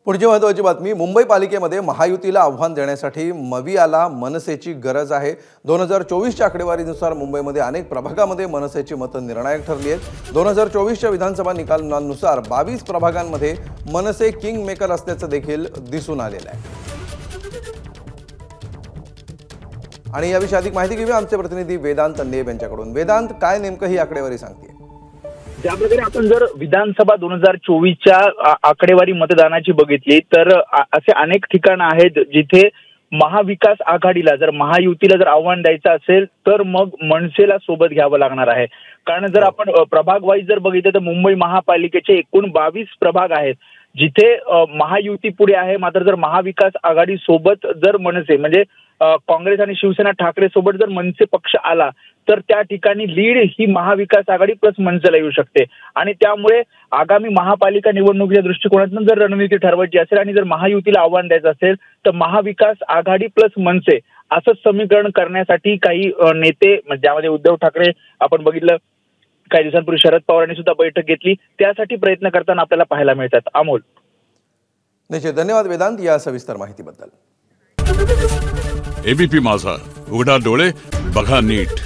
पुढची महत्त्वाची बातमी, मुंबई पालिकेमध्ये महायुतीला आव्हान देण्यासाठी मविआला मनसेची गरज आहे। 2024च्या आकडेवारीनुसार मुंबईमध्ये अनेक प्रभागामध्ये मनसेची मतं निर्णायक ठरली आहेत। 2024च्या विधानसभा निकालानुसार 22 प्रभागांमध्ये मनसे किंग मेकर असल्याचं देखील दिसून आलेलं आहे। आणि याविषयी अधिक माहिती घेऊया आमचे प्रतिनिधी वेदांत नेब यांच्याकडून। वेदांत, काय नेमकं ही आकडेवारी सांगते? ज्या प्रकारे आपण जर विधानसभा 2024च्या आकडेवारी मतदानाची बघितली तर असे अनेक ठिकाण आहेत जिथे महाविकास आघाडीला जर महायुतीला जर आव्हान द्यायचं असेल तर मग मनसेला सोबत घ्यावं लागणार आहे। कारण जर आपण प्रभाग वाईज जर बघितलं तर मुंबई महापालिकेचे एकूण 22 प्रभाग आहेत जिथे महायुती पुढे आहे। मात्र जर महाविकास आघाडी सोबत जर मनसे म्हणजे काँग्रेस आणि शिवसेना ठाकरे सोबत जर मनसे पक्ष आला तर त्या ठिकाणी लीड ही महाविकास आघाडी प्लस मनसेला येऊ शकते। आणि त्यामुळे आगामी महापालिका निवडणुकीच्या दृष्टिकोनातून जर रणनीती ठरवायची असेल आणि जर महायुतीला आव्हान द्यायचं असेल तर महाविकास आघाडी प्लस मनसे असं समीकरण करण्यासाठी काही नेते, ज्यामध्ये उद्धव ठाकरे आपण बघितलं काही दिवसांपूर्वी शरद पवारांनी सुद्धा बैठक घेतली, त्यासाठी प्रयत्न करताना आपल्याला पाहायला मिळतात। अमोल, निश्चित धन्यवाद वेदांत या सविस्तर माहितीबद्दल। एबीपी माझा, उघडा डोळे बघा नीट।